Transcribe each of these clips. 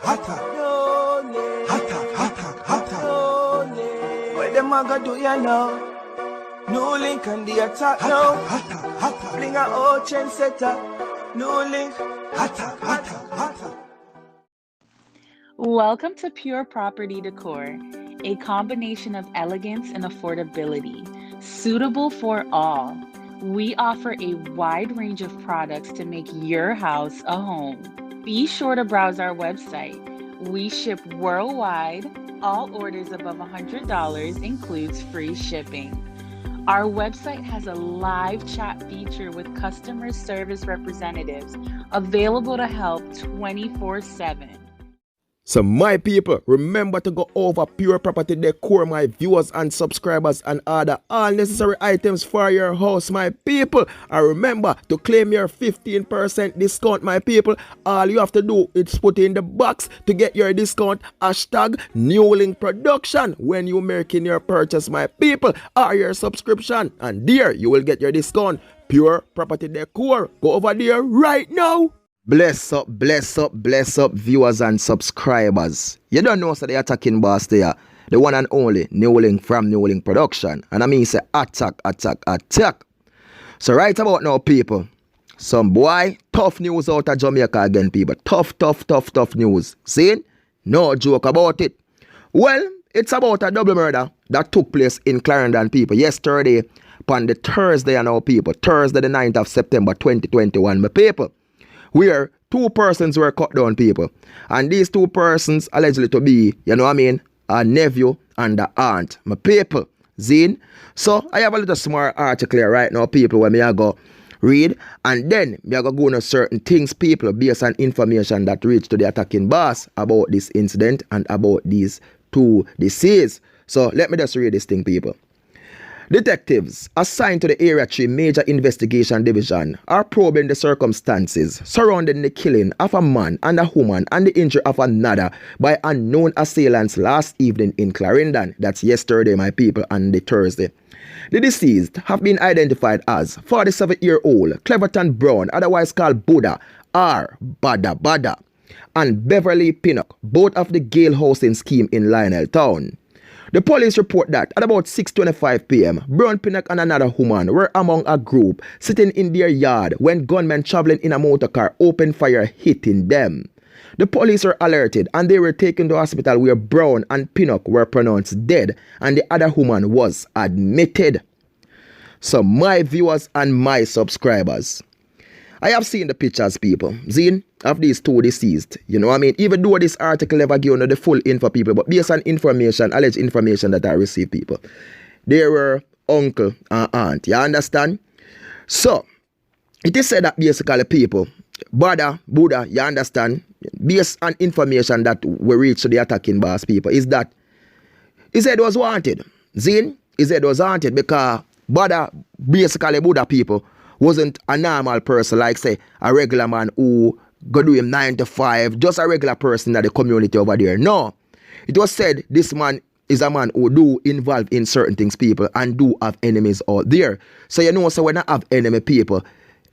What them a go do ya now? NEWLINK and the attack now. Bring a old trendsetter. NEWLINK. Welcome to Pure Property Decor, a combination of elegance and affordability, suitable for all. We offer a wide range of products to make your house a home. Be sure to browse our website. We ship worldwide. All orders above $100 includes free shipping. Our website has a live chat feature with customer service representatives available to help 24/7. So my people, remember to go over Pure Property Decor, my viewers and subscribers, and order all necessary items for your house, my people. And remember to claim your 15% discount, my people. All you have to do is put in the box to get your discount, hashtag NEWLINK production, when you making your purchase, my people, or your subscription. And there you will get your discount. Pure Property Decor. Go over there right now. Bless up, viewers and subscribers. You don't know, so the attacking boss there, the one and only NEWLINK from NEWLINK Production. And I mean, say attack. So right about now, people, some boy, tough news out of Jamaica again, people. Tough news. See? No joke about it. Well, it's about a double murder that took place in CLAREND0N, people, yesterday, upon the Thursday, and our people, Thursday the 9th of September 2021, my people, where two persons were cut down, people. And these two persons allegedly to be, you know what I mean, a nephew and a aunt, my people. Zine. So I have a little small article here right now, people, where me I go read. And then me I go into certain things, people, based on information that reached to the attacking boss about this incident and about these two deceased. So let me just read this thing, people. Detectives assigned to the Area 3 Major Investigation Division are probing the circumstances surrounding the killing of a man and a woman and the injury of another by unknown assailants last evening in CLAREND0N. That's yesterday, my people, on the Thursday. The deceased have been identified as 47-year-old Cleverton Brown, otherwise called Badda, or Badda, and Beverly Pinnock, both of the Gale housing scheme in Lionel Town. The police report that at about 6:25 p.m., Brown, Pinnock and another woman were among a group sitting in their yard when gunmen traveling in a motor car opened fire, hitting them. The police were alerted and they were taken to hospital where Brown and Pinnock were pronounced dead and the other woman was admitted. So my viewers and my subscribers, I have seen the pictures, people, Zine, of these two deceased. You know what I mean? Even though this article never gave the full info, people, but based on information, alleged information that I received, people, they were uncle and aunt. You understand? So, it is said that basically, people, Badda, you understand, based on information that we reached to the attacking boss, people, is that he said was wanted. Zine, he said was wanted because Badda, basically, Badda people, wasn't a normal person, like say a regular man who go do him 9 to 5, just a regular person in the community over there. No, it was said this man is a man who do involve in certain things, people, and do have enemies out there. So you know, so when I have enemy, people,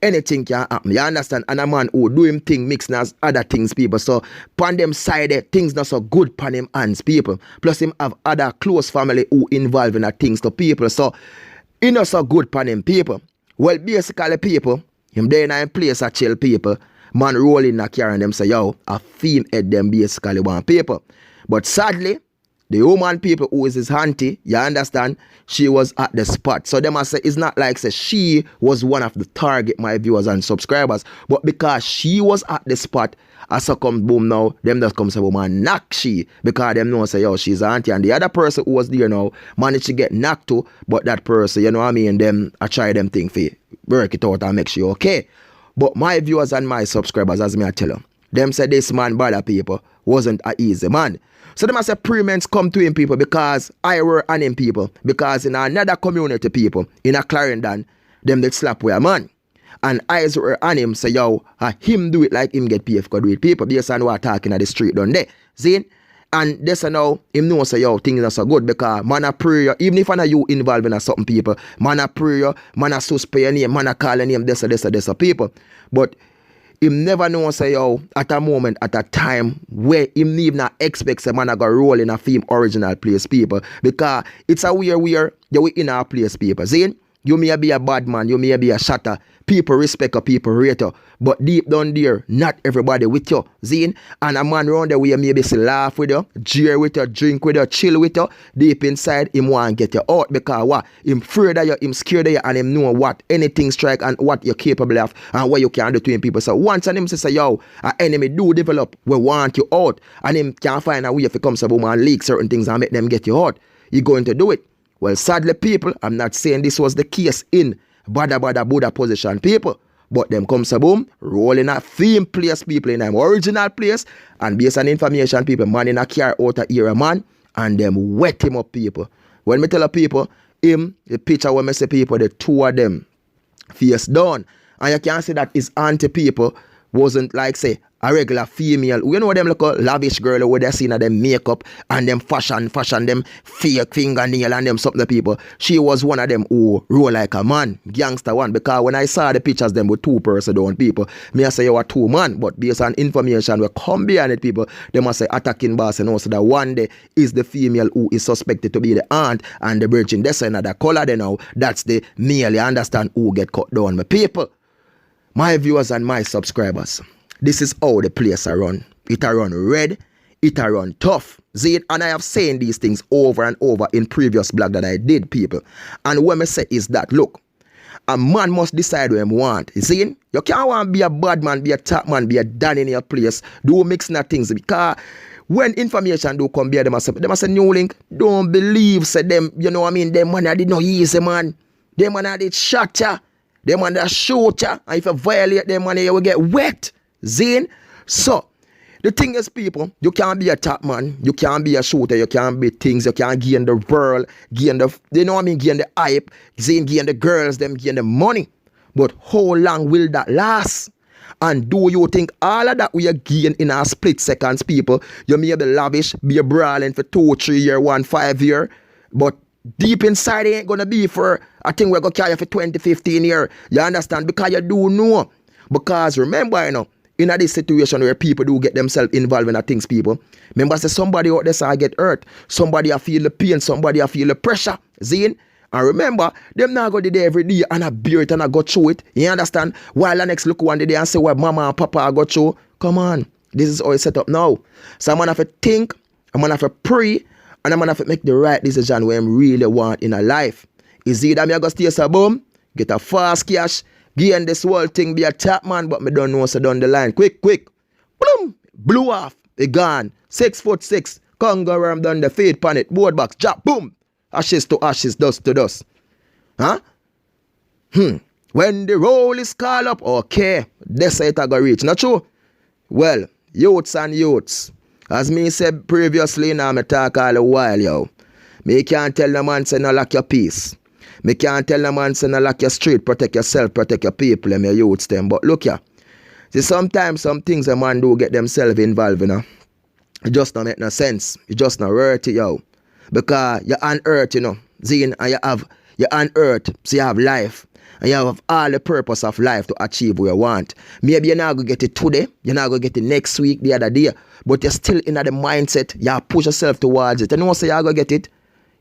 anything can happen. You understand? And a man who do him thing mixing as other things, people. So pan them side, things not so good pan him hands, people. Plus him have other close family who involve in things to people. So he not so good pan him, people. Well, basically, people, him there in a place a chill, people, man rolling a car and them say, yo, a theme head them basically want people. But sadly, the woman people who is his auntie, you understand, she was at the spot. So them must say, it's not like say she was one of the target, my viewers and subscribers, but because she was at the spot, I succumb boom now, them just come say, woman, knock she, because them know say, yo, she's auntie. And the other person who was there now managed to get knocked too, but that person, you know what I mean, them, I try them thing for work it out and make sure okay. But my viewers and my subscribers, as me I tell you, them say this man, Badda people, wasn't an easy man. So them I say pre-ments come to him, people, because I were on him, people, because in another community, people, in a CLAREND0N, them did slap with a man. And eyes were on him, say, yo, him do it like him get PF could do it, people, based on what talking at the street down there. See? And this and now, him know say, yo, things are so good because man a pray, even if I know you involved in something, people, man a pray, man a suspect your name, man a call your name, this, people. But him never know say yo at a moment at a time where him even not expect a man to go roll in a film original place people because it's a where you in our place people. See? You may be a bad man, you may be a shatter. People respect you, people rate you. But deep down there, not everybody with you. Zine? And a man around there where maybe say laugh with you, jeer with you, drink with you, chill with you. Deep inside, him want to get you out because what? Him afraid of you, him scared of you, and him know what anything strike and what you're capable of and what you can do to him people. So once and him say, yo, an enemy do develop, we want you out. And him can't find a way if it comes to boom and leak certain things and make them get you out. He going to do it. Well, sadly, people, I'm not saying this was the case in Badda Buddha position, people. But them comes a boom, rolling a theme place, people in them original place. And based on information, people, man in a car out of here, man. And them wet him up, people. When me tell the people, him, the picture when me say people, the two of them, face down. And you can see that his auntie people wasn't like, say, a regular female. You know them look a lavish girl where they seen them makeup and them fashion, them fake fingernail and them something people. She was one of them who roll like a man, gangster one. Because when I saw the pictures them with two person down people, me I say you are two man, but based on information we come behind it people, they must say attacking boss and also that one day is the female who is suspected to be the aunt and the virgin. That's another color they know. That's the male, you understand, who get cut down. My people, my viewers and my subscribers, this is how the place are run. It are run red, it are run tough. See, and I have saying these things over and over in previous blog that I did, people. And what I say is that, look, a man must decide what he want. You see, you can't want to be a bad man, be a top man, be a dan in your place, do mixing of things. Because when information do come here, they must say NEWLINK, don't believe, say them, you know what I mean, them man did not easy, man. Them man did shot ya. Them man that shoot ya. And if you violate them man, you will get wet. Zane, so the thing is, people, you can't be a top man, you can't be a shooter, you can't be things, you can't gain the world, gain the, you know what I mean, gain the hype, Zane, gain the girls, them gain the money. But how long will that last? And do you think all of that we are gain in our split seconds, people? You may be lavish, be a brawling for 2, 3 years, 1, 5 years, but deep inside it ain't gonna be for, I think we're gonna carry you for 20, 15 years. You understand? Because you do know. Because remember, you know, in this situation where people do get themselves involved in things, people, remember, say somebody out there say I get hurt, somebody I feel the pain, somebody I feel the pressure, Zane. And remember, them now go there every day and I bear it and I go through it. You understand? While the next look one day and say what mama and papa I go through. Come on, this is all it's set up now. So I'm gonna have to think, I'm gonna have to pray, and I'm gonna have to make the right decision where I really want in a life. Is either I'm gonna stay a boom, get a fast cash, gain this whole thing, be a top man, but me don't know so down the line. Quick, boom, blew off, it gone. 6'6", Congo worm done the feed pan it, board box, drop, boom, ashes to ashes, dust to dust. Huh? When the roll is called up, okay, this it I go reach, not true? Well, youths and youths, as me said previously, now me talk all a while, yo. Me can't tell the man say no lock your peace. Me can't tell the man say no lock your street, protect yourself, protect your people and your youths them. But look here, see sometimes some things a man do get themselves involved in, it just don't make no sense. It just not worth it, yo. Because you're on earth, you know, Zine, and you're on earth, so you have life. And you have all the purpose of life to achieve what you want. Maybe you're not going to get it today, you're not going to get it next week, the other day, but you're still in the mindset, you push yourself towards it. You know what say you're going to get it?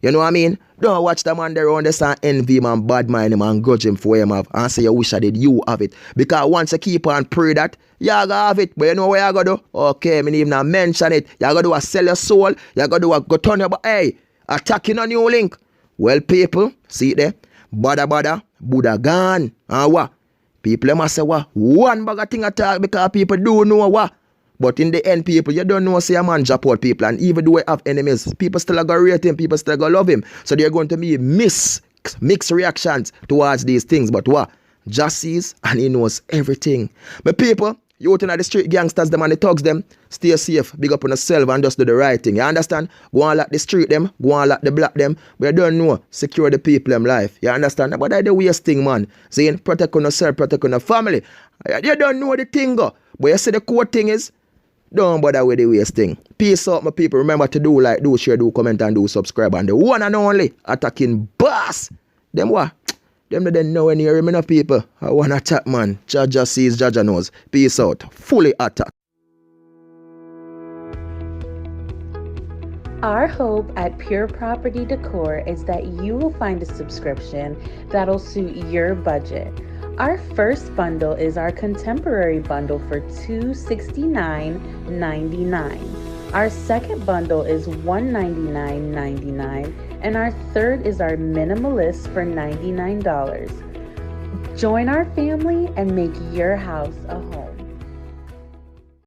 You know what I mean? Don't watch the man there around there and envy him and bad mind him and grudge him for what him have and say you wish I did, you have it. Because once you keep on pray that, you're going to have it. But you know what you're going to do? Okay, me even not mention it. You're going to do a sell your soul. You're going to do a go turn your, but hey, attacking on NEWLINK. Well, people, see it there? Badda, Buddha gone. And what? People must say what? One bag of thing attack because people do know what. But in the end, people, you don't know say a man drop out people. And even though we have enemies, people still going to rate him, people still going to love him. So they're going to be mixed reactions towards these things. But what? Just sees and he knows everything. But people, you out in the street gangsters, them and the thugs them, stay safe, big up on yourself and just do the right thing. You understand? Go on like the street them, go on like the black them, but you don't know, secure the people them life. You understand? But that's the waste thing, man. Saying protect on yourself, protect on your family. You don't know the thing, go. But you see the core thing is, don't bother with the waste thing. Peace out, my people. Remember to do like, do share, do comment, and do subscribe. And the one and only attacking boss. Them what? Them don't know when you hear me, no people. I want to attack, man. Jaja sees, Jaja knows. Peace out. Fully attack. Our hope at Pure Property Decor is that you will find a subscription that'll suit your budget. Our first bundle is our contemporary bundle for $269.99. Our second bundle is $199.99, and our third is our minimalist for $99. Join our family and make your house a home.